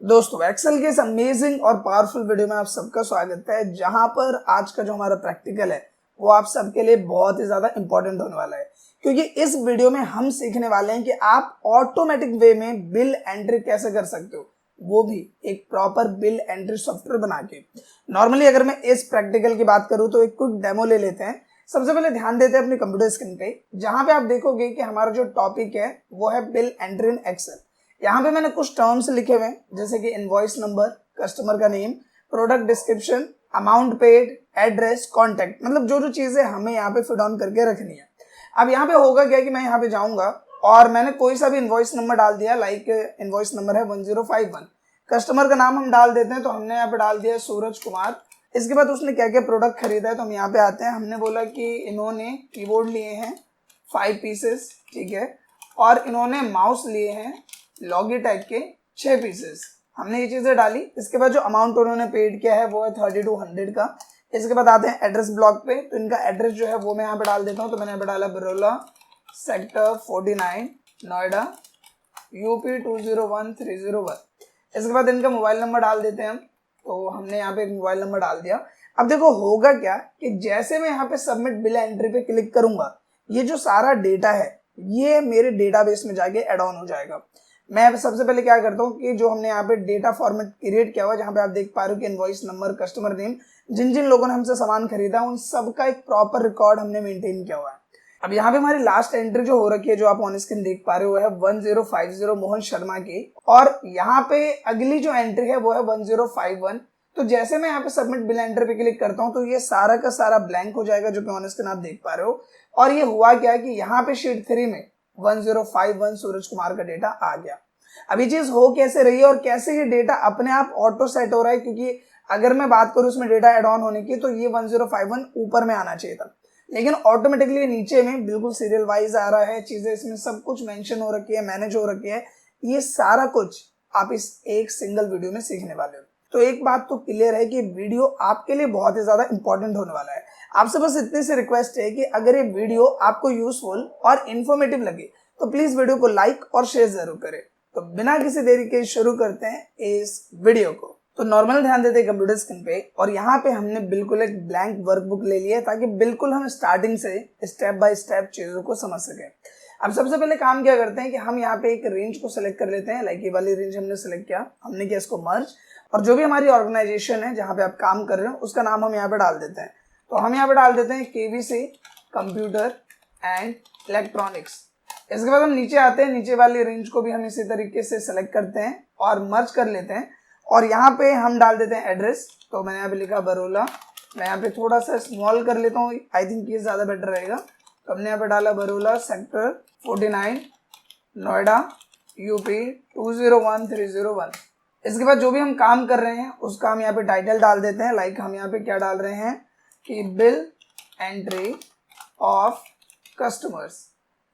दोस्तों एक्सेल के इस अमेजिंग और पावरफुल वीडियो में आप सबका स्वागत है, जहां पर आज का जो हमारा प्रैक्टिकल है वो आप सबके लिए बहुत ही ज्यादा इंपॉर्टेंट होने वाला है। क्योंकि इस वीडियो में हम सीखने वाले हैं कि आप ऑटोमेटिक वे में बिल एंट्री कैसे कर सकते हो, वो भी एक प्रॉपर बिल एंट्री सॉफ्टवेयर बना के। नॉर्मली अगर मैं इस प्रैक्टिकल की बात करूं तो एक क्विक डेमो ले लेते हैं। सबसे पहले ध्यान देते हैं अपनी कंप्यूटर स्क्रीन पे, जहां पे आप देखोगे कि हमारा जो टॉपिक है वो है बिल एंट्री इन एक्सेल। यहाँ पे मैंने कुछ टर्म्स लिखे हुए हैं, जैसे कि इनवॉइस नंबर, कस्टमर का name, product description, amount paid, address, contact, मतलब जो जो चीजें हमें यहाँ पे फिट ऑन करके रखनी है। अब यहाँ पे होगा क्या कि मैं यहाँ पे जाऊंगा और मैंने कोई सा भी इनवॉइस नंबर डाल दिया, लाइक इनवॉइस नंबर है 1051। कस्टमर का नाम हम डाल देते हैं, तो हमने यहाँ पे डाल दिया सूरज कुमार। इसके बाद उसने क्या क्या प्रोडक्ट खरीदा है, तो हम यहाँ पे आते हैं। हमने बोला कि इन्होंने कीबोर्ड लिए हैं 5 पीसेस, ठीक है, और इन्होंने माउस लिए हैं लॉगिटेक के 6 पीसेस। हमने ये चीजें डाली। इसके बाद जो अमाउंट उन्होंने पेड किया है वो है 3200 का। इसके बाद आते हैं एड्रेस ब्लॉक पे, तो इनका एड्रेस जो है वो मैं यहाँ पे डाल देता हूँ। तो मैंने यहाँ पे डाला बरोला सेक्टर 49 नोएडा यूपी 201301। इसके बाद इनका मोबाइल नंबर डाल देते हैं हम। तो हमने यहाँ पे एक मोबाइल नंबर डाल दिया। अब देखो होगा क्या कि जैसे मैं यहाँ पे सबमिट बिल एंट्री पे क्लिक करूंगा, ये जो सारा डेटा है ये मेरे डेटाबेस में जाके एड ऑन हो जाएगा। मैं सबसे पहले क्या करता हूँ कि जो हमने यहाँ पे डेटा फॉर्मेट क्रिएट किया हुआ है, जहाँ पे आप देख पा रहे हो कि इनवॉइस नंबर, कस्टमर नेम, जिन जिन लोगों ने हमसे सामान खरीदा उन सबका एक प्रॉपर रिकॉर्ड हमने मेंटेन किया हुआ है। अब यहाँ पे हमारी लास्ट एंट्री जो हो रखी है, जो आप ऑन स्क्रीन देख पा रहे हो, है 1050 मोहन शर्मा की, और यहाँ पे अगली जो एंट्री है वो है 1051। तो जैसे मैं यहाँ पे सबमिट बिल एंट्री पे क्लिक करता हूँ तो ये सारा का सारा ब्लैंक हो जाएगा, जो कि ऑन स्क्रीन आप देख पा रहे हो। और ये हुआ क्या कि यहाँ पे शीट 3 में 1051 सूरज कुमार का डेटा आ गया। अब ये चीज हो कैसे रही है और कैसे ये डेटा अपने आप ऑटो सेट हो रहा है, क्योंकि अगर मैं बात करूं उसमें डेटा एड ऑन होने की, तो ये 1051 ऊपर में आना चाहिए था, लेकिन ऑटोमेटिकली नीचे में बिल्कुल सीरियल वाइज आ रहा है। चीजें इसमें सब कुछ मेंशन हो रखी है, मैनेज हो रखी है। ये सारा कुछ आप इस एक सिंगल वीडियो में सीखने वाले हो। तो एक बात तो क्लियर है कि वीडियो आपके लिए बहुत ही ज्यादा इंपॉर्टेंट होने वाला है। आपसे बस इतनी सी रिक्वेस्ट है कि अगर ये वीडियो आपको यूजफुल और इन्फॉर्मेटिव लगे तो प्लीज वीडियो को लाइक और शेयर जरूर करें। तो बिना किसी देरी के शुरू करते हैं इस वीडियो को। तो नॉर्मल ध्यान देते हैं कंप्यूटर स्क्रीन पे, और यहाँ पे हमने बिल्कुल एक ब्लैंक वर्कबुक ले लिया है ताकि बिल्कुल हम स्टार्टिंग से स्टेप बाय स्टेप चीजों को समझ सकें। अब सबसे पहले काम क्या करते हैं कि हम यहाँ पे एक रेंज को सिलेक्ट कर लेते हैं। लाइक ये वाली रेंज हमने सिलेक्ट किया, हमने किया इसको मर्ज, और जो भी हमारी ऑर्गेनाइजेशन है जहाँ पे आप काम कर रहे हो उसका नाम हम यहाँ पे डाल देते हैं। तो हम यहाँ पे डाल देते हैं केवीसी कंप्यूटर एंड इलेक्ट्रॉनिक्स। इसके बाद हम नीचे आते हैं, नीचे वाली रेंज को भी हम इसी तरीके से सेलेक्ट करते हैं और मर्ज कर लेते हैं, और यहाँ पे हम डाल देते हैं एड्रेस। तो मैंने यहाँ पे लिखा बरोला, मैं यहाँ पे थोड़ा सा स्मॉल कर लेता हूँ, आई थिंक ये ज्यादा बेटर रहेगा। तो हमने यहाँ पे डाला बरोला सेक्टर 49 नोएडा यूपी 201301। इसके बाद जो भी हम काम कर रहे हैं उसका हम यहाँ पे टाइटल डाल देते हैं। लाइक हम यहाँ पे क्या डाल रहे हैं कि बिल एंट्री ऑफ कस्टमर्स।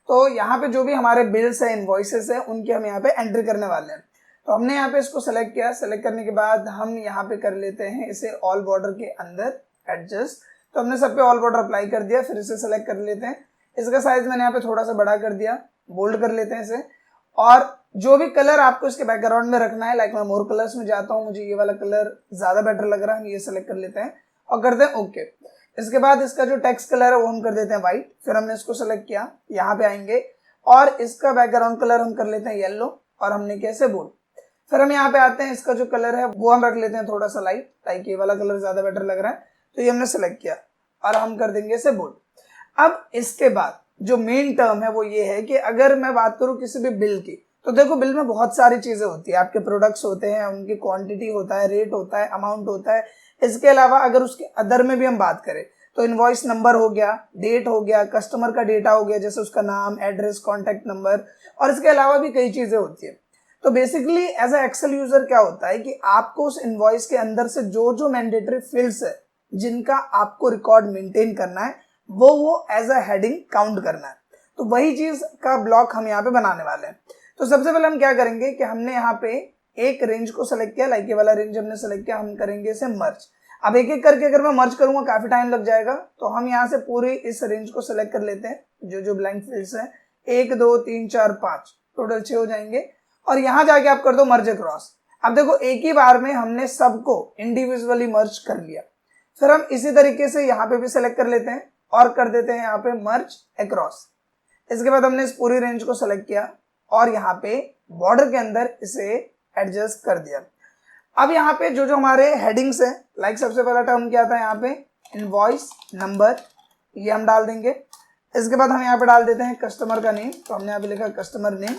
तो यहाँ पे जो भी हमारे बिल्स है, इनवॉइसेस है, उनकी हम यहाँ पे एंट्री करने वाले हैं। तो हमने यहाँ पे इसको सेलेक्ट किया। सेलेक्ट करने के बाद हम यहाँ पे कर लेते हैं इसे ऑल बॉर्डर के अंदर एडजस्ट। तो हमने सब पे ऑल बॉर्डर अप्लाई कर दिया। फिर इसे सेलेक्ट कर लेते हैं। इसका साइज मैंने यहाँ पे थोड़ा सा बड़ा कर दिया, बोल्ड कर लेते हैं इसे। और जो भी कलर आपको इसके बैकग्राउंड में रखना है, लाइक मैं मोर कलर्स में जाता हूँ, मुझे ये वाला कलर ज्यादा बेटर लग रहा है, हम ये सेलेक्ट कर लेते हैं और करते हैं ओके। इसके बाद इसका जो टेक्स्ट कलर है वो हम कर देते हैं व्हाइट। फिर हमने इसको सेलेक्ट किया, यहाँ पे आएंगे और इसका बैकग्राउंड कलर हम कर लेते हैं येलो, और हमने कैसे बोल। फिर हम यहाँ पे आते हैं, इसका जो कलर है वो हम रख लेते हैं थोड़ा सा लाइट, लाइक ये वाला कलर ज्यादा बेटर लग रहा है, तो ये हमने सेलेक्ट किया और हम कर देंगे इसे बोल्ड। अब इसके बाद जो मेन टर्म है वो ये है कि अगर मैं बात करूं किसी भी बिल की, तो देखो बिल में बहुत सारी चीजें होती है। आपके प्रोडक्ट्स होते हैं, उनकी क्वांटिटी होता है, रेट होता है, अमाउंट होता है। इसके अलावा अगर उसके अदर में भी हम बात करें तो इनवॉइस नंबर हो गया, डेट हो गया, कस्टमर का डेटा हो गया, जैसे उसका नाम, एड्रेस, कॉन्टैक्ट नंबर, और इसके अलावा भी कई चीजें होती है। तो basically as a Excel user क्या होता है कि आपको उस इनवॉइस के अंदर से जो जो मैंडेटरी फील्ड्स है जिनका आपको रिकॉर्ड मेंटेन करना है वो एज अ हेडिंग काउंट करना है। तो वही चीज का ब्लॉक हम यहाँ पे बनाने वाले हैं। तो सबसे पहले हम क्या करेंगे कि हमने यहाँ पे एक रेंज को सेलेक्ट किया, लाइक ये वाला रेंज हमने सेलेक्ट किया, हम करेंगे इसे मर्ज। अब एक एक करके अगर मैं मर्ज करूंगा काफी टाइम लग जाएगा, तो हम यहाँ से पूरी इस रेंज को सेलेक्ट कर लेते हैं। जो जो ब्लैंक फील्ड्स हैं 1 2 3 4 5 टोटल 6 हो जाएंगे, और यहाँ जाके आप कर दो मर्ज अक्रॉस। अब देखो एक ही बार में हमने सबको इंडिविजुअली मर्ज कर लिया। फिर हम इसी तरीके से यहाँ पे भी सेलेक्ट कर लेते हैं और कर देते हैं यहाँ पे मर्ज अक्रॉस। इसके बाद हमने इस पूरी रेंज को सेलेक्ट किया और यहाँ पे बॉर्डर के अंदर इसे एडजस्ट कर दिया। अब यहाँ पे जो जो हमारे हेडिंग्स है, लाइक सबसे पहला टर्म क्या था यहाँ पे, इनवॉइस नंबर, ये हम डाल देंगे। इसके बाद हम यहाँ पे डाल देते हैं कस्टमर का नेम, तो हमने यहाँ पे लिखा कस्टमर नेम।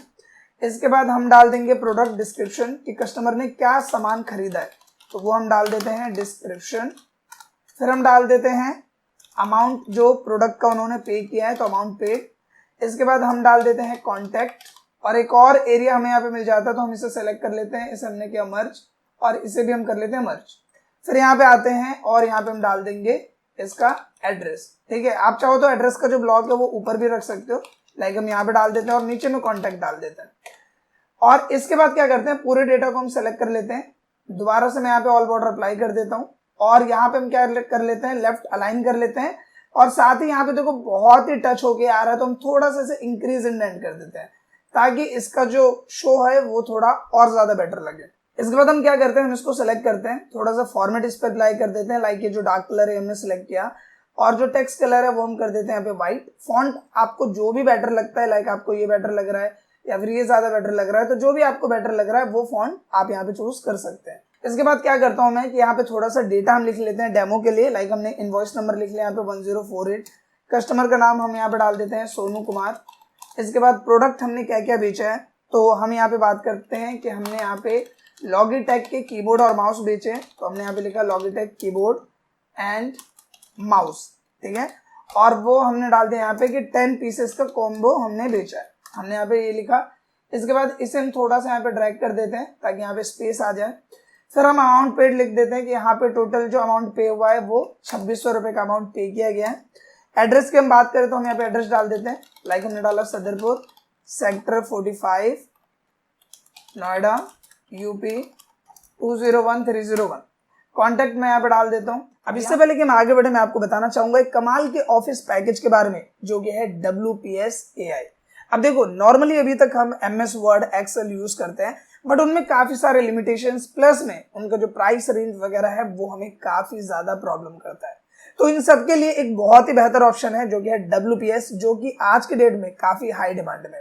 इसके बाद हम डाल देंगे प्रोडक्ट डिस्क्रिप्शन कि कस्टमर ने क्या सामान खरीदा है, तो वो हम डाल देते हैं डिस्क्रिप्शन। फिर हम डाल देते हैं अमाउंट, जो प्रोडक्ट का उन्होंने पे किया है तो अमाउंट पेड। इसके बाद हम डाल देते हैं कॉन्टैक्ट, और एक और एरिया हमें यहाँ पे मिल जाता है तो हम इसे सेलेक्ट कर लेते हैं, इसे हमने किया मर्ज और इसे भी हम कर लेते हैं मर्ज। फिर यहाँ पे आते हैं और यहाँ पे हम डाल देंगे इसका एड्रेस। ठीक है, आप चाहो तो एड्रेस का जो ब्लॉक है वो ऊपर भी रख सकते हो, लाइक हम यहाँ पे डाल देते हैं और नीचे में कॉन्टैक्ट डाल देते हैं। और इसके बाद क्या करते हैं, पूरे डेटा को हम सेलेक्ट कर लेते हैं। दोबारा से मैं यहाँ पे ऑल बॉर्डर अप्लाई कर देता हूँ और यहाँ पे हम क्या कर लेते हैं, लेफ्ट अलाइन कर लेते हैं। और साथ ही यहाँ पे देखो बहुत ही टच होके आ रहा है तो हम थोड़ा सा इसे इंक्रीज इंडेंट कर देते हैं ताकि इसका जो शो है वो थोड़ा और ज्यादा बेटर लगे। इसके बाद हम क्या करते हैं, हम इसको सेलेक्ट करते हैं, थोड़ा सा फॉर्मेट इस पर अप्लाई कर देते हैं, लाइक ये जो डार्क कलर है हमने सेलेक्ट किया और जो टेक्स्ट कलर है वो हम कर देते हैं यहाँ पे व्हाइट। फॉन्ट आपको जो भी बेटर लगता है, लाइक आपको ये बेटर लग रहा है या फिर ये ज्यादा बेटर लग रहा है, तो जो भी आपको बेटर लग रहा है वो फॉन्ट आप यहाँ पे चूज कर सकते हैं। इसके बाद क्या करता हूँ मैं कि यहाँ पे थोड़ा सा डेटा हम लिख लेते हैं डेमो के लिए, लाइक हमने इनवॉइस नंबर लिख लिया यहाँ पे 1048, कस्टमर का नाम हम यहाँ पे डाल देते हैं सोनू कुमार। इसके बाद प्रोडक्ट हमने क्या क्या बेचा है, तो हम यहाँ पे बात करते हैं कि हमने यहाँ पे लॉगिटेक के कीबोर्ड और माउस बेचे हैं, तो हमने यहाँ पे लिखा लॉगिटेक कीबोर्ड एंड माउस। ठीक है, और वो हमने डाल दिया यहाँ पे कि 10 पीसेस का कॉम्बो हमने बेचा है, हमने यहाँ पे ये लिखा। इसके बाद इसे हम थोड़ा सा यहाँ पे ड्रैग कर देते हैं ताकि यहाँ पे स्पेस आ जाए। फिर हम अमाउंट पेड लिख देते हैं कि यहाँ पे टोटल जो अमाउंट पे हुआ है वो 2600 रुपये का अमाउंट पे किया गया है। एड्रेस की हम बात करें तो हम यहाँ पे एड्रेस डाल देते हैं, लाइक हमने डाला Sadarpur, sector 45, Noida, UP 201301। Contact मैं यहाँ पे डाल देता हूँ। अब इससे पहले कि मैं आगे बढ़े, मैं आपको बताना चाहूंगा एक कमाल के ऑफिस पैकेज के बारे में जो कि है WPS AI। अब देखो नॉर्मली अभी तक हम MS वर्ड एक्सेल यूज करते हैं, बट उनमें काफी सारे लिमिटेशंस प्लस में उनका जो प्राइस रेंज वगैरह है वो हमें काफी ज्यादा प्रॉब्लम करता है। तो इन सब के लिए एक बहुत ही बेहतर ऑप्शन है जो कि है WPS, जो कि आज के डेट में काफी हाई डिमांड में।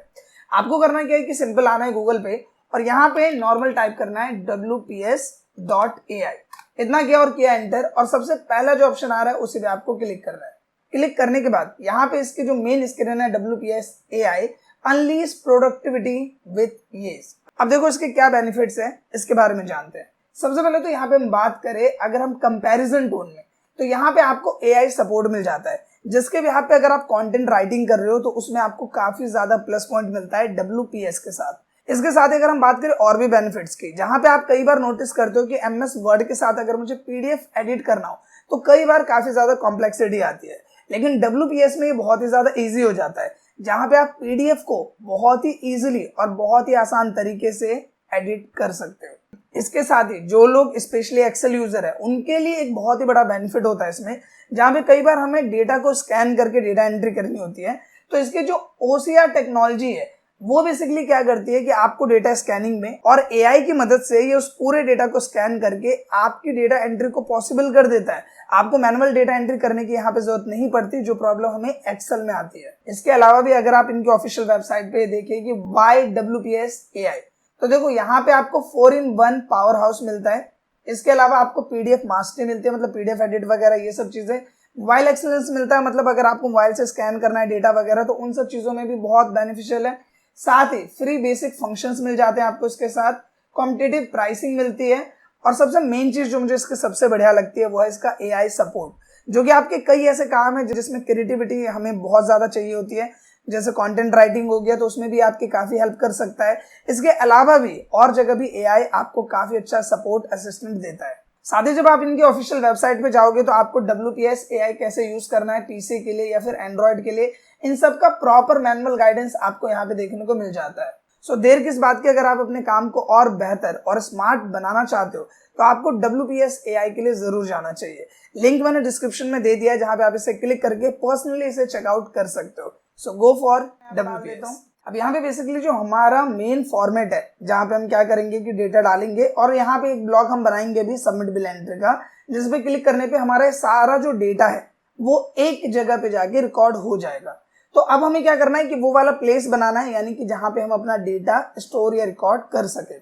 आपको करना क्या है कि सिंपल आना है गूगल पे और यहाँ पे नॉर्मल टाइप करना है WPS.ai, इतना किया और किया एंटर, और सबसे पहला जो ऑप्शन आ रहा है उसी पे आपको क्लिक करना है। क्लिक करने के बाद यहाँ पे इसकी जो मेन स्क्रीन है WPS AI unleash productivity with ease. अब देखो इसके क्या बेनिफिट्स है, इसके बारे में जानते हैं। सबसे पहले तो यहाँ पे हम बात करें अगर हम कंपैरिजन टोन में, तो यहाँ पे आपको AI सपोर्ट मिल जाता है, जिसके यहाँ पे अगर आप कंटेंट राइटिंग कर रहे हो तो उसमें आपको काफी ज्यादा प्लस पॉइंट मिलता है WPS के साथ। इसके साथ अगर हम बात करें और भी बेनिफिट्स की, जहां पे आप कई बार नोटिस करते हो कि MS वर्ड के साथ अगर मुझे PDF एडिट करना हो तो कई बार काफी ज्यादा कॉम्प्लेक्सिटी आती है, लेकिन WPS में ये बहुत ही ज्यादा इजी हो जाता है, जहां पे आप PDF को बहुत ही इजीली और बहुत ही आसान तरीके से एडिट कर सकते हो। इसके साथ ही जो लोग स्पेशली एक्सेल यूजर है उनके लिए एक बहुत ही बड़ा बेनिफिट होता है इसमें, जहां पे कई बार हमें डेटा को स्कैन करके डेटा एंट्री करनी होती है, तो इसके जो OCR टेक्नोलॉजी है वो बेसिकली क्या करती है कि आपको डेटा स्कैनिंग में और AI की मदद से ये उस पूरे डेटा को स्कैन करके आपकी डेटा एंट्री को पॉसिबल कर देता है। आपको मैनुअल डेटा एंट्री करने की यहाँ पे जरूरत नहीं पड़ती, जो प्रॉब्लम हमें एक्सेल में आती है। इसके अलावा भी अगर आप इनकी ऑफिशियल वेबसाइट पे देखिए कि वाई WPS AI, तो देखो यहाँ पे आपको 4-in-1 पावर हाउस मिलता है। इसके अलावा आपको PDF मास्टरी मिलती है, मतलब PDF एडिट वगैरह ये सब चीजें। मोबाइल एक्सेलेंस मिलता है, मतलब अगर आपको मोबाइल से स्कैन करना है डेटा वगैरह तो उन सब चीजों में भी बहुत बेनिफिशियल है। साथ ही फ्री बेसिक फंक्शंस मिल जाते हैं आपको इसके साथ, कॉम्पिटिटिव प्राइसिंग मिलती है, और सबसे मेन चीज जो मुझे इसके सबसे बढ़िया लगती है वो है इसका AI सपोर्ट, जो कि आपके कई ऐसे काम है जिसमें क्रिएटिविटी हमें बहुत ज्यादा चाहिए होती है, जैसे कंटेंट राइटिंग हो गया तो उसमें भी आपकी काफी हेल्प कर सकता है। इसके अलावा भी और जगह भी AI आपको काफी अच्छा सपोर्ट असिस्टेंट देता है। साथ ही जब आप इनकी ऑफिशियल वेबसाइट पे जाओगे तो आपको WPS AI कैसे यूज करना है PC के लिए या फिर एंड्रॉइड के लिए, इन सब का प्रॉपर मैनुअल गाइडेंस आपको यहाँ पे देखने को मिल जाता है। सो देर किस बात की, अगर आप अपने काम को और बेहतर और स्मार्ट बनाना चाहते हो तो आपको WPS AI के लिए जरूर जाना चाहिए। लिंक मैंने डिस्क्रिप्शन में दे दिया है, जहां पे आप इसे क्लिक करके पर्सनली इसे चेकआउट कर सकते हो। सो गो फॉर WPS। अब यहाँ पे बेसिकली जो हमारा मेन फॉर्मेट है जहाँ पे हम क्या करेंगे कि डेटा डालेंगे और यहाँ पे एक ब्लॉक हम बनाएंगे अभी सबमिट बिल एंट्री का, जिस पे क्लिक करने पे हमारा सारा जो डेटा है वो एक जगह पे जाके रिकॉर्ड हो जाएगा। तो अब हमें क्या करना है कि वो वाला प्लेस बनाना है, यानी कि जहाँ पे हम अपना डेटा स्टोर या रिकॉर्ड कर सके।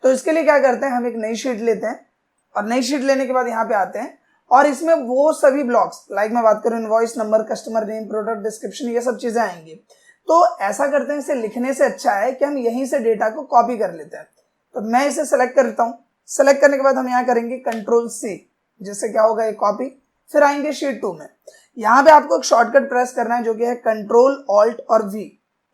तो इसके लिए क्या करते हैं, हम एक नई शीट लेते हैं और नई शीट लेने के बाद यहाँ पे आते हैं और इसमें वो सभी ब्लॉक्स, लाइक मैं बात करूँ invoice number, customer name, product description, ये सब चीजें आएंगी। तो ऐसा करते हैं, इसे लिखने से अच्छा है कि हम यहीं से डेटा को कॉपी कर लेते हैं। तो मैं इसे सेलेक्ट करता हूँ। सेलेक्ट करने के बाद हम यहाँ करेंगे Ctrl+C, जिससे क्या होगा ये कॉपी। फिर आएंगे शीट 2 में। यहाँ पे आपको एक शॉर्टकट प्रेस करना है जो कि है Ctrl+Alt+V।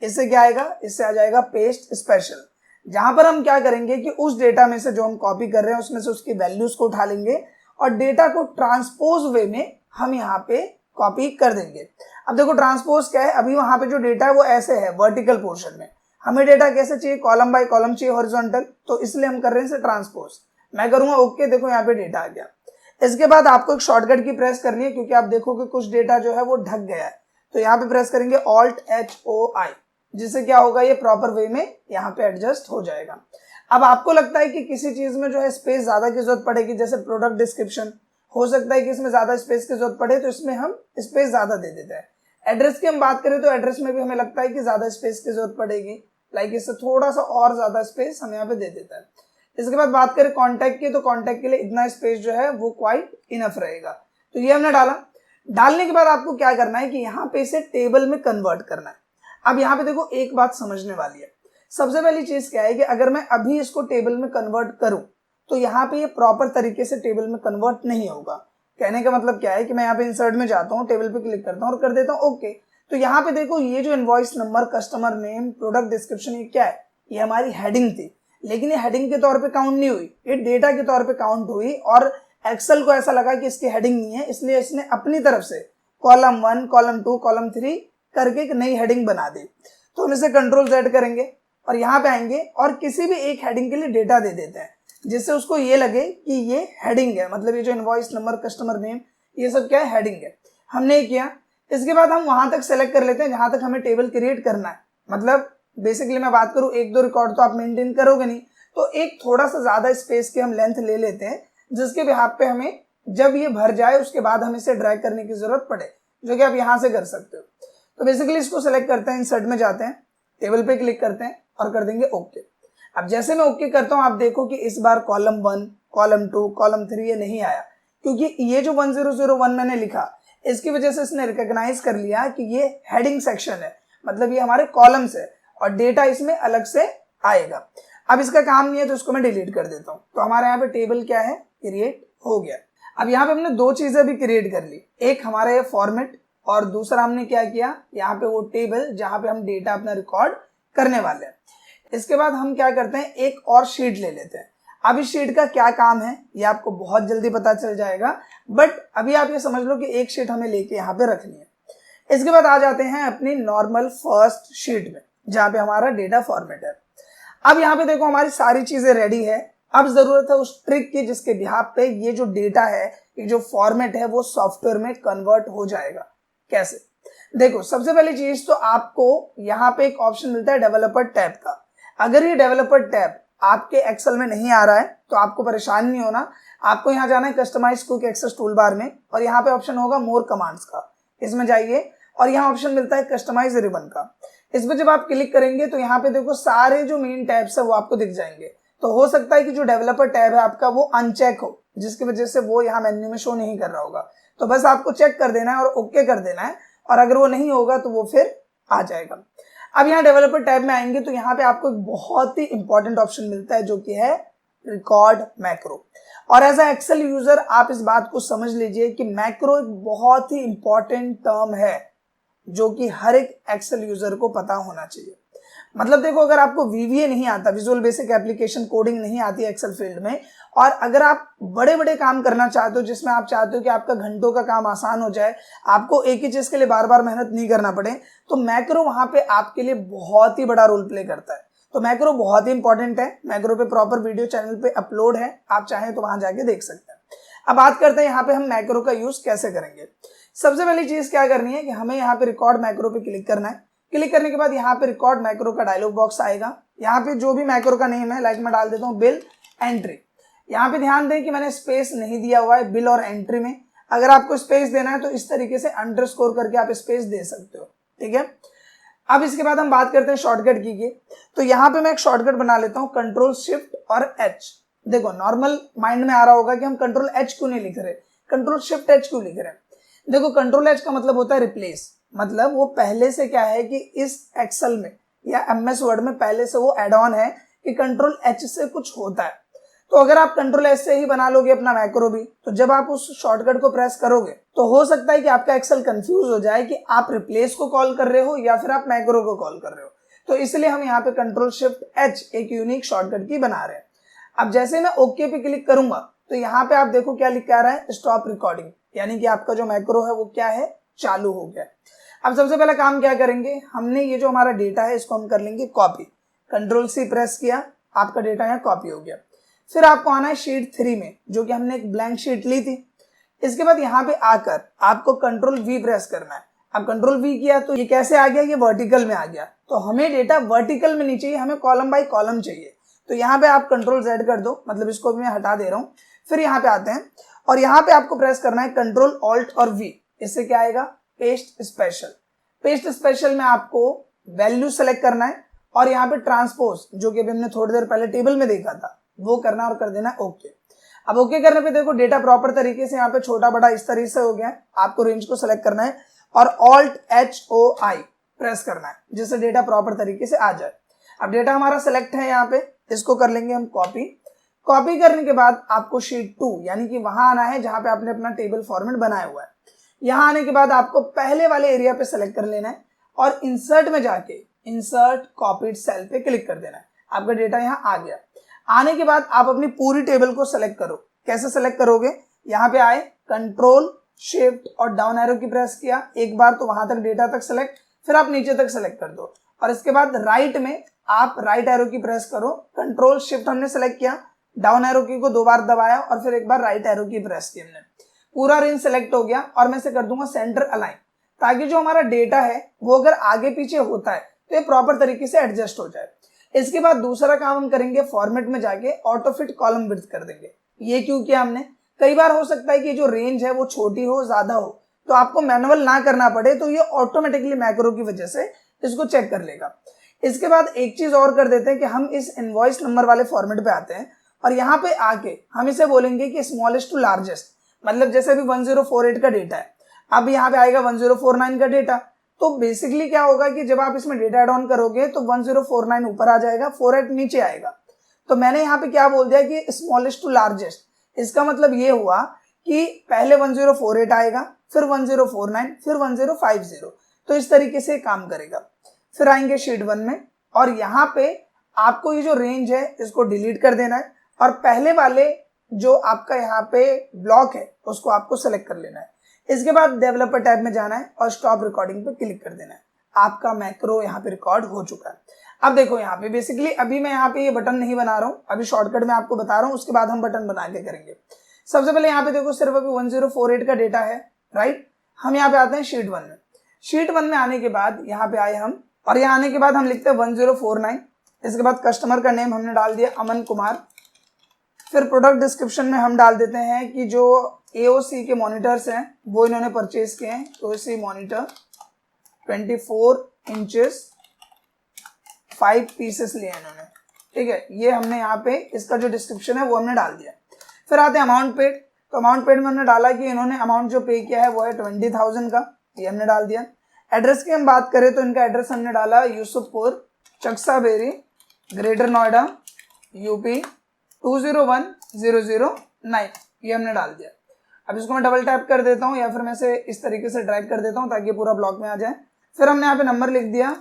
इससे क्या आएगा, इससे आ जाएगा पेस्ट स्पेशल, जहां पर हम क्या करेंगे कि उस डेटा में से जो हम कॉपी कर रहे हैं उसमें से उसकी वैल्यूज को उठा लेंगे और डेटा को ट्रांसपोज वे में हम यहाँ पे कॉपी कर देंगे। अब देखो ट्रांसपोज क्या है, अभी वहां पे जो डेटा है वो ऐसे है वर्टिकल पोर्शन में, हमें डेटा कैसे चाहिए, कॉलम बाय कॉलम चाहिए हॉरिजॉन्टल, तो इसलिए हम कर रहे हैं इसे ट्रांसपोज। मैं करूंगा ओके, देखो यहाँ पे डेटा आ गया। इसके बाद आपको एक शॉर्टकट की प्रेस करनी है क्योंकि आप देखोगे कुछ डेटा जो है वो ढक गया है। तो यहाँ पे प्रेस करेंगे Alt+HOI, जिससे क्या होगा ये प्रॉपर वे में यहाँ पे एडजस्ट हो जाएगा। अब आपको लगता है कि किसी चीज में जो है स्पेस ज्यादा की जरूरत पड़ेगी, जैसे प्रोडक्ट डिस्क्रिप्शन, हो सकता है कि इसमें ज्यादा स्पेस की जरूरत पड़े तो इसमें हम स्पेस ज्यादा दे देते हैं। एड्रेस की हम बात करें तो एड्रेस में भी हमें लगता है कि ज्यादा स्पेस की जरूरत पड़ेगी, लाइक इससे थोड़ा सा और ज्यादा स्पेस हम यहाँ पे दे देते हैं। इसके बाद बात करें कॉन्टैक्ट की, तो कॉन्टैक्ट के लिए इतना स्पेस जो है वो क्वाइट इनफ रहेगा। तो ये हमने डाला। डालने के बाद आपको क्या करना है कि यहाँ पे इसे टेबल में कन्वर्ट करना है। अब यहाँ पे देखो एक बात समझने वाली है। सबसे पहली चीज क्या है कि अगर मैं अभी इसको टेबल में कन्वर्ट करूं तो यहाँ पे ये प्रॉपर तरीके से टेबल में कन्वर्ट नहीं होगा। कहने का मतलब क्या है कि मैं यहाँ पे इंसर्ट में जाता हूँ, टेबल पे क्लिक करता हूँ और कर देता हूँ ओके। तो यहाँ पे देखो ये जो invoice number, customer name, product description, ये क्या है, ये हमारी हेडिंग थी, लेकिन ये हेडिंग के तौर पे काउंट नहीं हुई, ये डेटा के तौर पे काउंट हुई। और एक्सेल को ऐसा लगा कि इसकी हेडिंग नहीं है, इसलिए इसने अपनी तरफ से कॉलम 1, कॉलम 2, कॉलम 3 करके एक नई हेडिंग बना दी। तो हम इसे Ctrl+Z करेंगे और यहाँ पे आएंगे और किसी भी एक हेडिंग के लिए डेटा दे देते हैं, जिससे उसको ये लगे कि ये हेडिंग है, मतलब ये जो इनवॉइस नंबर, कस्टमर नेम, ये सब क्या है, हेडिंग है। हमने ये किया। इसके बाद हम वहां तक सेलेक्ट कर लेते हैं जहां तक हमें टेबल क्रिएट करना है। मतलब बेसिकली मैं बात करूं 1-2 रिकॉर्ड तो आप मेंटेन करोगे नहीं, तो एक थोड़ा सा ज्यादा स्पेस की हम लेंथ ले लेते हैं, जिसके बिहाफ पे हमें जब ये भर जाए उसके बाद हम इसे ड्रैग करने की जरूरत पड़े, जो कि आप यहाँ से कर सकते हो। तो बेसिकली इसको सेलेक्ट करते हैं, इंसर्ट में जाते हैं, टेबल पे क्लिक करते हैं और कर देंगे ओके। अब जैसे मैं ओके करता हूं आप देखो कि इस बार कॉलम 1, कॉलम 2, कॉलम 3 ये नहीं आया, क्योंकि ये जो 1001 मैंने लिखा इसकी वजह से इसने रिकॉग्नाइज कर लिया कि ये हेडिंग सेक्शन है, मतलब ये हमारे कॉलम्स है और डेटा इसमें अलग से आएगा। अब इसका काम नहीं है तो इसको मैं डिलीट कर देता हूँ। तो हमारे यहाँ पे टेबल क्या है, क्रिएट हो गया। अब यहाँ पे हमने 2 चीजें भी क्रिएट कर ली, एक हमारा ये फॉर्मेट और दूसरा हमने क्या किया, यहाँ पे वो टेबल जहां पे हम डेटा अपना रिकॉर्ड करने वाले हैं। इसके बाद हम क्या करते हैं, एक और शीट ले लेते हैं। अब इस शीट का क्या काम है ये आपको बहुत जल्दी पता चल जाएगा, बट अभी आप ये समझ लो कि एक शीट हमें लेके यहाँ पे रखनी है। इसके बाद आ जाते हैं अपनी नॉर्मल फर्स्ट शीट में जहाँ पे हमारा डेटा फॉर्मेट है। अब यहाँ पे देखो हमारी सारी चीजें रेडी है। अब जरूरत है उस ट्रिक की जिसके बिहाफ पे ये जो डेटा है, ये जो फॉर्मेट है वो सॉफ्टवेयर में कन्वर्ट हो जाएगा। कैसे, देखो सबसे पहली चीज तो आपको यहाँ पे एक ऑप्शन मिलता है डेवलपर टैब का। अगर ये डेवलपर टैब आपके एक्सेल में नहीं आ रहा है तो आपको परेशान नहीं होना, आपको यहाँ जाना है customise quick access tool bar में और यहाँ पे ऑप्शन होगा मोर कमांड्स का, इसमें जाइए और यहाँ ऑप्शन मिलता है कस्टमाइज रिबन का। इस पर जब आप क्लिक करेंगे तो यहाँ पे देखो सारे जो मेन टैब्स है वो आपको दिख जाएंगे। तो हो सकता है कि जो डेवलपर टैब है आपका वो अनचेक हो, जिसकी वजह से वो यहाँ मेन्यू में शो नहीं कर रहा होगा। तो बस आपको चेक कर देना है और ओके कर देना है, और अगर वो नहीं होगा तो वो फिर आ जाएगा। अब यहाँ डेवलपर टैब में आएंगे तो यहाँ पे आपको एक बहुत ही इंपॉर्टेंट ऑप्शन मिलता है जो कि है रिकॉर्ड मैक्रो। और एज अ एक्सेल यूजर आप इस बात को समझ लीजिए कि मैक्रो एक बहुत ही इंपॉर्टेंट टर्म है जो कि हर एक एक्सेल यूजर को पता होना चाहिए। मतलब देखो अगर आपको VBA नहीं आता, विजुअल बेसिक एप्लीकेशन कोडिंग नहीं आती एक्सेल फील्ड में, और अगर आप बड़े बड़े काम करना चाहते हो जिसमें आप चाहते हो कि आपका घंटों का काम आसान हो जाए, आपको एक ही चीज के लिए बार बार मेहनत नहीं करना पड़े, तो मैक्रो वहां पे आपके लिए बहुत ही बड़ा रोल प्ले करता है। तो मैक्रो बहुत ही इंपॉर्टेंट है। मैक्रो पे प्रॉपर वीडियो चैनल पे अपलोड है, आप चाहें तो वहां जाके देख सकते हैं। अब बात करते हैं यहाँ पे हम मैक्रो का यूज कैसे करेंगे। सबसे पहली चीज क्या करनी है कि हमें यहाँ पे रिकॉर्ड मैक्रो पे क्लिक करना है, क्लिक करने के बाद यहाँ पे रिकॉर्ड मैक्रो का डायलॉग बॉक्स आएगा। यहाँ पे जो भी मैक्रो का नेम है, लाइक मैं डाल देता हूँ बिल एंट्री। यहाँ पे ध्यान दें कि मैंने स्पेस नहीं दिया हुआ है बिल और एंट्री में। अगर आपको स्पेस देना है तो इस तरीके से अंडरस्कोर करके आप स्पेस दे सकते हो, ठीक है। अब इसके बाद हम बात करते हैं शॉर्टकट की के। तो यहाँ पे मैं एक शॉर्टकट बना लेता हूँ, कंट्रोल शिफ्ट और एच। देखो नॉर्मल माइंड में आ रहा होगा कि हम कंट्रोल एच क्यों नहीं लिख रहे, कंट्रोल शिफ्ट एच क्यों लिख रहे हैं। देखो कंट्रोल एच का मतलब होता है रिप्लेस, मतलब वो पहले से क्या है कि इस एक्सेल में या एमएस वर्ड में पहले से वो एड ऑन है कि कंट्रोल एच से कुछ होता है। तो अगर आप कंट्रोल एच से ही बना लोगे अपना मैक्रो भी, तो जब आप उस शॉर्टकट को प्रेस करोगे तो हो सकता है कि आपका एक्सेल कंफ्यूज हो जाए कि आप रिप्लेस को कॉल कर रहे हो या फिर आप मैक्रो को कॉल कर रहे हो। तो इसलिए हम यहाँ पे कंट्रोल शिफ्ट एच एक यूनिक शॉर्टकट की बना रहे हैं। अब जैसे मैं ओके पे क्लिक करूंगा तो यहाँ पे आप देखो क्या लिख आ रहा है, स्टॉप रिकॉर्डिंग, यानी कि आपका जो मैक्रो है वो क्या है, चालू हो गया। अब सबसे पहला काम क्या करेंगे, हमने ये जो हमारा डेटा है इसको हम कर लेंगे कॉपी। कंट्रोल सी प्रेस किया, आपका डेटा यहाँ कॉपी हो गया। फिर आपको आना है शीट 3 में, जो कि हमने एक ब्लैंक शीट ली थी। इसके बाद यहाँ पे आकर आपको कंट्रोल वी प्रेस करना है। अब कंट्रोल वी किया तो ये कैसे आ गया, ये वर्टिकल में आ गया। तो हमें डेटा वर्टिकल में नहीं चाहिए, हमें कॉलम बाय कॉलम चाहिए। तो यहाँ पे आप कंट्रोल जेड कर दो, मतलब इसको भी मैं हटा दे रहा हूँ। फिर यहाँ पे आते हैं और यहाँ पे आपको प्रेस करना है कंट्रोल ऑल्ट और वी। इससे क्या आएगा, पेस्ट स्पेशल। पेस्ट स्पेशल में आपको वैल्यू सेलेक्ट करना है और यहाँ पे ट्रांसपोज, जो कि अभी हमने थोड़ी देर पहले टेबल में देखा था, वो करना और कर देना ओके। अब ओके करने पे देखो डेटा प्रॉपर तरीके से यहाँ पे छोटा बड़ा इस तरीके से हो गया है। आपको रेंज को सेलेक्ट करना है और Alt H O I press करना है, जिससे डेटा प्रॉपर तरीके से आ जाए। अब डेटा हमारा सेलेक्ट है यहाँ पे, इसको कर लेंगे हम कॉपी। कॉपी करने के बाद आपको शीट 2 यानी कि वहां आना है जहां पे आपने अपना टेबल फॉर्मेट बनाया हुआ है। यहाँ आने के बाद आपको पहले वाले एरिया पे सेलेक्ट कर लेना है और इंसर्ट में जाके इंसर्ट कॉपीड सेल पे क्लिक कर देना है। आपका डेटा यहाँ आ गया। आने के बाद आप अपनी पूरी टेबल को सेलेक्ट करो। कैसे सेलेक्ट करोगे, यहाँ पे आए, कंट्रोल शिफ्ट और डाउन एरो की प्रेस किया एक बार तो वहां तक डेटा तक सेलेक्ट, फिर आप नीचे तक सेलेक्ट कर दो और इसके बाद राइट में आप राइट एरो की प्रेस करो। कंट्रोल शिफ्ट हमने सेलेक्ट किया, डाउन एरो की को 2 बार दबाया और फिर एक बार राइट एरो की प्रेस की हमने। पूरा रेंज सेलेक्ट हो गया और मैं इसे कर दूंगा सेंटर अलाइन, ताकि जो हमारा डेटा है वो अगर आगे पीछे होता है तो ये प्रॉपर तरीके से एडजस्ट हो जाए। इसके बाद दूसरा काम हम करेंगे, फॉर्मेट में जाके ऑटो फिट कॉलम विड्थ कर देंगे। ये क्यों किया हमने, कई बार हो सकता है कि जो रेंज है वो छोटी हो, ज्यादा हो, तो आपको मैनुअल ना करना पड़े, तो ये ऑटोमेटिकली मैक्रो की वजह से इसको चेक कर लेगा। इसके बाद एक चीज और कर देते हैं कि हम इस इनवॉइस नंबर वाले फॉर्मेट पे आते हैं और यहाँ पे आके हम इसे बोलेंगे कि स्मॉलेस्ट टू लार्जेस्ट, मतलब जैसे अभी 1048 का डेटा है, अब यहाँ पे आएगा 1049 का डेटा। तो बेसिकली क्या होगा कि जब आप इसमें डेटा एड ऑन करोगे तो 1049 ऊपर आ जाएगा, 48 नीचे आएगा। तो मैंने यहाँ पे क्या बोल दिया कि स्मॉलेस्ट टू लार्जेस्ट, इसका मतलब ये हुआ कि पहले 1048 आएगा, फिर 1049, फिर 1050। तो इस तरीके से काम करेगा। फिर आएंगे शीट 1 में और यहाँ पे आपको ये जो रेंज है इसको डिलीट कर देना है और पहले वाले जो आपका यहाँ पे ब्लॉक है उसको आपको सेलेक्ट कर लेना है। इसके बाद डेवलपर टैब में जाना है और स्टॉप रिकॉर्डिंग पे क्लिक कर देना है। आपका मैक्रो यहाँ पे रिकॉर्ड हो चुका है। अब देखो यहाँ पे बेसिकली अभी मैं यहाँ पे ये बटन नहीं बना रहा हूँ, अभी शॉर्टकट में आपको बता रहा हूँ, उसके बाद हम बटन बना के करेंगे। सबसे पहले यहाँ पे देखो सिर्फ अभी 1048 का डेटा है, राइट। हम यहाँ पे आते हैं शीट 1 में। शीट 1 में आने के बाद यहाँ पे आए हम और यहाँ आने के बाद हम लिखते हैं 1049। इसके बाद कस्टमर का नेम हमने डाल दिया अमन कुमार। फिर प्रोडक्ट डिस्क्रिप्शन में हम डाल देते हैं कि जो AOC के मॉनिटर्स हैं वो इन्होंने परचेज किए हैं, AOC मॉनिटर 24 इंचेस 5 पीसेस लिए इन्होंने, ठीक है। ये हमने यहाँ पे इसका जो डिस्क्रिप्शन है वो हमने डाल दिया। फिर आते हैं अमाउंट पेड। तो अमाउंट पेड में हमने डाला कि इन्होंने अमाउंट जो पे किया है वो है 20,000 का, ये हमने डाल दिया। एड्रेस की हम बात करें तो इनका एड्रेस हमने डाला यूसुफपुर, चक्साबेरी, ग्रेटर नोएडा, यूपी 201009, ये हमने डाल दिया। अब इसको मैं डबल टैप कर देता हूँ या फिर मैं इसे इस तरीके से ड्रैग कर देता हूँ ताकि पूरा ब्लॉक में आ जाए। फिर हमने यहाँ पे नंबर लिख दिया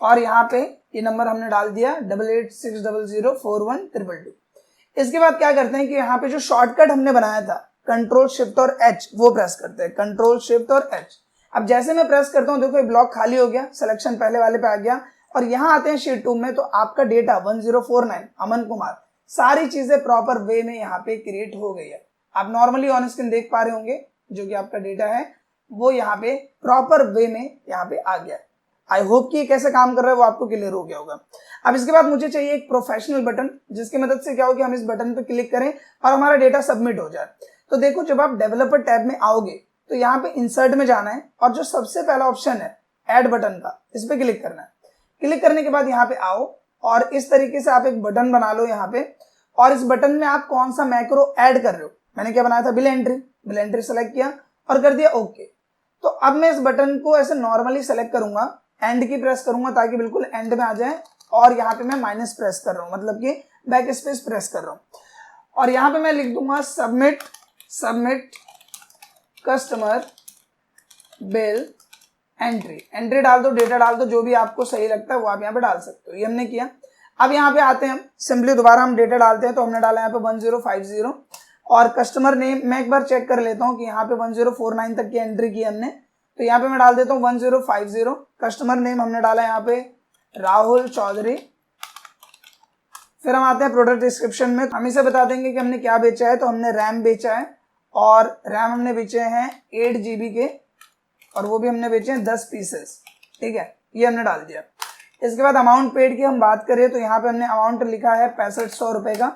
और यहाँ पे ये नंबर हमने डाल दिया 8860041222। इसके बाद क्या करते हैं कि यहाँ पे जो शॉर्टकट हमने बनाया था कंट्रोल शिफ्ट और एच, वो प्रेस करते हैं, कंट्रोल शिफ्ट और एच। अब जैसे मैं प्रेस करता हूँ देखो ये ब्लॉक खाली हो गया, सिलेक्शन पहले वाले पे आ गया और यहाँ आते हैं शीट 2 में। तो आपका डेटा 1049 अमन कुमार, सारी चीजें प्रॉपर वे में यहाँ पे क्रिएट हो गई है। आप नॉर्मली ऑन स्क्रीन देख पा रहे होंगे जो कि आपका डेटा है वो यहाँ पे प्रॉपर वे में यहाँ पे आ गया। आई होप कि ये कैसे काम कर रहा है वो आपको क्लियर हो गया होगा। अब इसके बाद मुझे चाहिए एक प्रोफेशनल बटन, जिसकी मदद से क्या हो कि हम इस बटन पे क्लिक करें और हमारा डेटा सबमिट हो जाए। तो देखो, जब आप डेवलपर टैब में आओगे तो यहाँ पे इंसर्ट में जाना है और जो सबसे पहला ऑप्शन है ऐड बटन का, इस पे क्लिक करना है। क्लिक करने के बाद यहाँ पे आओ और इस तरीके से आप एक बटन बना लो यहाँ पे, और इस बटन में आप कौन सा मैक्रो ऐड कर रहे हो। मैंने क्या बनाया था, बिल एंट्री सेलेक्ट किया और कर दिया ओके। तो अब मैं इस बटन को ऐसे नॉर्मली सेलेक्ट करूंगा, एंड की प्रेस करूंगा ताकि बिल्कुल एंड में आ जाए, और यहाँ पे मैं माइनस प्रेस कर रहा हूँ, मतलब कि बैक स्पेस प्रेस कर रहा हूँ, और यहाँ पे मैं लिख दूंगा सबमिट कस्टमर बिल एंट्री डाल दो, डेटा डाल दो, जो भी आपको सही लगता है वो आप यहाँ पे डाल सकते हो। ये हमने किया। अब यहाँ पे आते हैं, सिंपली दोबारा हम डेटा डालते हैं। तो हमने डाला यहाँ पे 1050 और कस्टमर नेम मैं एक बार चेक कर लेता हूँ कि यहाँ पे 1049 तक की एंट्री की हमने, तो यहाँ पे मैं डाल देता हूँ 1050। कस्टमर नेम हमने डाला यहाँ पे राहुल चौधरी। फिर हम आते हैं प्रोडक्ट डिस्क्रिप्शन में, हम इसे बता देंगे कि हमने क्या बेचा है। तो हमने रैम बेचा है और रैम हमने बेचे हैं 8 GB के, और वो भी हमने बेचे हैं 10 पीसेस, ठीक है, ये हमने डाल दिया। इसके बाद अमाउंट पेड की हम बात करें तो यहाँ पे हमने अमाउंट लिखा है 6500 रुपए का।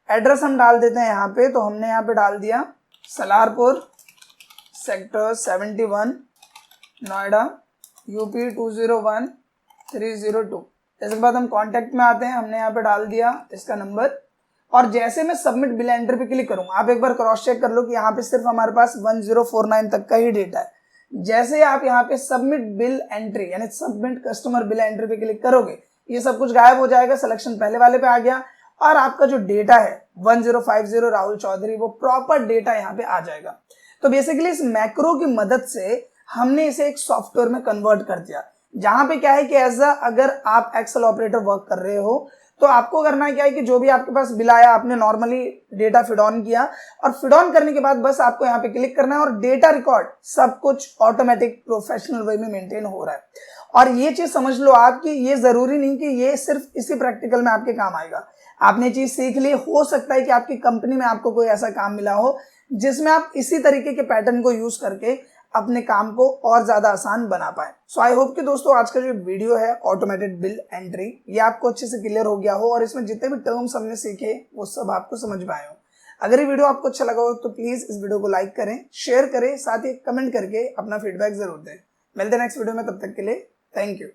एड्रेस हम डाल देते हैं यहाँ पे, तो हमने यहाँ पे डाल दिया सलारपुर सेक्टर 71 नोएडा यूपी 201302। इसके बाद हम कांटेक्ट में आते हैं, हमने यहाँ पे डाल दिया इसका नंबर, और जैसे मैं सबमिट बिल एंट्री पे क्लिक करूंगा, आप एक बार क्रॉस चेक कर लो कि यहाँ पे सिर्फ हमारे पास 1049 तक का ही डेटा है। जैसे आप यहाँ पे सबमिट बिल एंट्री यानी सबमिट कस्टमर बिल एंट्री पे क्लिक करोगे, ये सब कुछ गायब हो जाएगा, सिलेक्शन पहले वाले पे आ गया, और आपका जो डेटा है 1050 राहुल चौधरी, वो प्रॉपर डेटा यहाँ पे आ जाएगा। तो बेसिकली इस मैक्रो की मदद से हमने इसे एक सॉफ्टवेयर में कन्वर्ट कर दिया, जहां पे क्या है कि अगर आप एक्सेल ऑपरेटर वर्क कर रहे हो तो आपको करना क्या है कि जो भी आपके पास बिल आया, आपने नॉर्मली डेटा फिड ऑन किया, और फिड ऑन करने के बाद बस आपको यहाँ पे क्लिक करना है और डेटा रिकॉर्ड सब कुछ ऑटोमेटिक प्रोफेशनल वे में मेंटेन हो रहा है। और ये चीज समझ लो आप कि ये जरूरी नहीं कि ये सिर्फ इसी प्रैक्टिकल में आपके काम आएगा। आपने चीज सीख ली, हो सकता है कि आपकी कंपनी में आपको कोई ऐसा काम मिला हो जिसमें आप इसी तरीके के पैटर्न को यूज करके अपने काम को और ज्यादा आसान बना पाए। सो आई होप कि दोस्तों आज का जो वीडियो है ऑटोमेटेड बिल एंट्री, ये आपको अच्छे से क्लियर हो गया हो और इसमें जितने भी टर्म्स हमने सीखे वो सब आपको समझ में आए हो। अगर ये वीडियो आपको अच्छा लगा हो तो प्लीज इस वीडियो को लाइक करें, शेयर करें, साथ ही कमेंट करके अपना फीडबैक जरूर दें। मिलते हैं नेक्स्ट वीडियो में, तब तक के लिए थैंक यू।